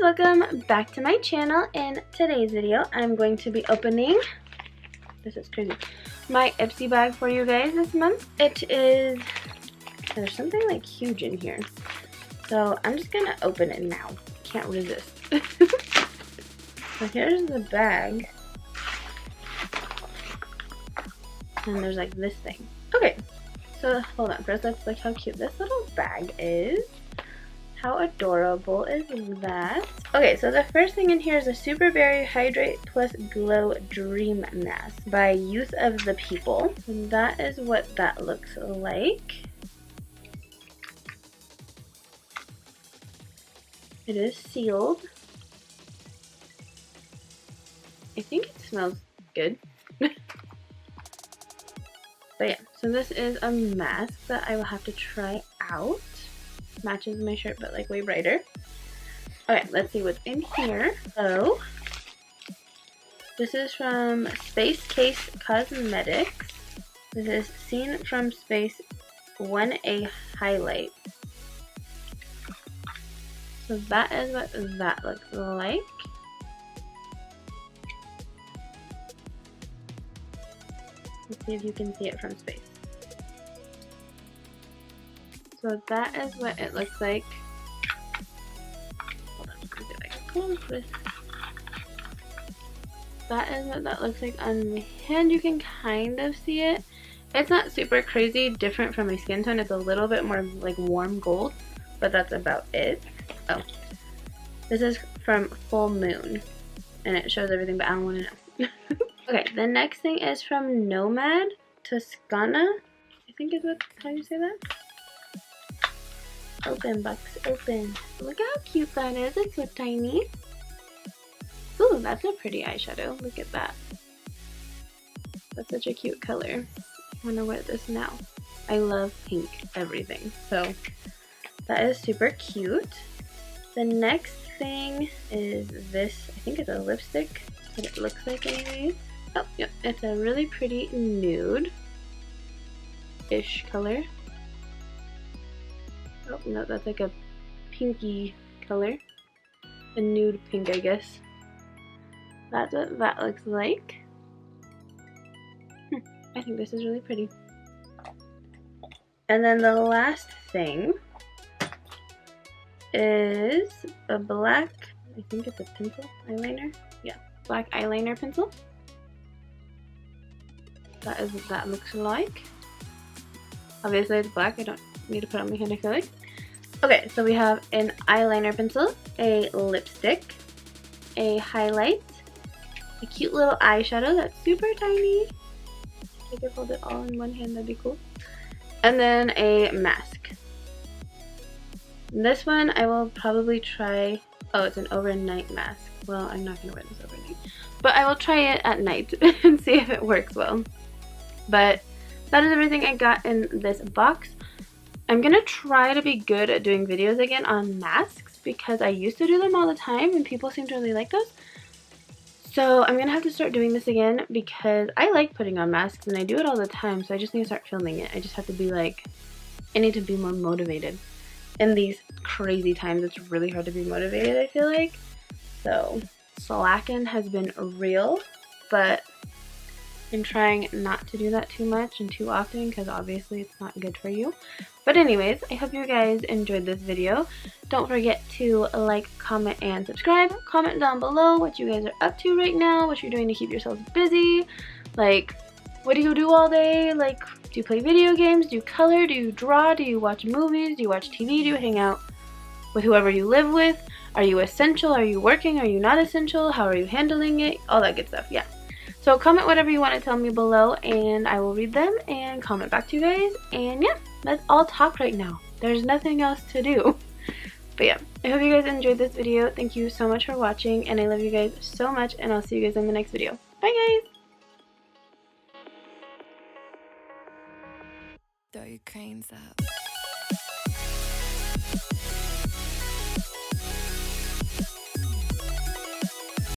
welcome back to my channel. In today's video, I'm going to be opening, this is crazy, my Ipsy bag for you guys this month. There's something like huge in here. So I'm just gonna open it now. Can't resist. So here's the bag. And there's like this thing. Okay, so hold on. First let's look how cute this little bag is. How adorable is that? Okay, so the first thing in here is a Super Berry Hydrate Plus Glow Dream Mask by Youth of the People. And that is what that looks like. It is sealed. I think it smells good. But yeah, so this is a mask that I will have to try out. Matches my shirt, but like way brighter. Okay, let's see what's in here. So, this is from Space Case Cosmetics. This is Seen from Space 1A Highlight. So that is what that looks like. Let's see if you can see it from space. So that is what it looks like. Hold on, let me see if I can close this. That is what that looks like on my hand. You can kind of see it. It's not super crazy different from my skin tone. It's a little bit more like warm gold, but that's about it. Oh, this is from Full Moon, and it shows everything, but I don't want to know. Okay, the next thing is from Nomad Toscana. I think is how you say that. Open, box, open. Look how cute that is. It's so tiny. Ooh, that's a pretty eyeshadow. Look at that. That's such a cute color. I want to wear this now. I love pink everything. So that is super cute. The next thing is this. I think it's a lipstick. What it looks like anyways. Oh, yep. It's a really pretty nude-ish color. Oh, no, that's like a pinky color. A nude pink, I guess. That's what that looks like. I think this is really pretty. And then the last thing is a black, I think it's a pencil eyeliner. Yeah, black eyeliner pencil. That is what that looks like. Obviously it's black, I don't need to put on my hand, I feel like. Okay, so we have an eyeliner pencil, a lipstick, a highlight, a cute little eyeshadow that's super tiny. If I could hold it all in one hand, that'd be cool. And then a mask. This one I will probably try. Oh, it's an overnight mask. Well, I'm not gonna wear this overnight, but I will try it at night and see if it works well. But that is everything I got in this box. I'm gonna try to be good at doing videos again on masks because I used to do them all the time and people seem to really like those. So I'm gonna have to start doing this again because I like putting on masks and I do it all the time, so I just need to start filming it. I just have to be like, I need to be more motivated. In these crazy times, it's really hard to be motivated, I feel like. So slacking has been real, but I'm trying not to do that too much and too often because obviously it's not good for you. But anyways, I hope you guys enjoyed this video. Don't forget to like, comment, and subscribe. Comment down below what you guys are up to right now, what you're doing to keep yourselves busy. Like, what do you do all day? Like, do you play video games? Do you color? Do you draw? Do you watch movies? Do you watch TV? Do you hang out with whoever you live with? Are you essential? Are you working? Are you not essential? How are you handling it? All that good stuff, yeah. So comment whatever you want to tell me below and I will read them and comment back to you guys. And yeah, let's all talk right now. There's nothing else to do. But yeah, I hope you guys enjoyed this video. Thank you so much for watching and I love you guys so much and I'll see you guys in the next video. Bye guys! Throw your cranes up.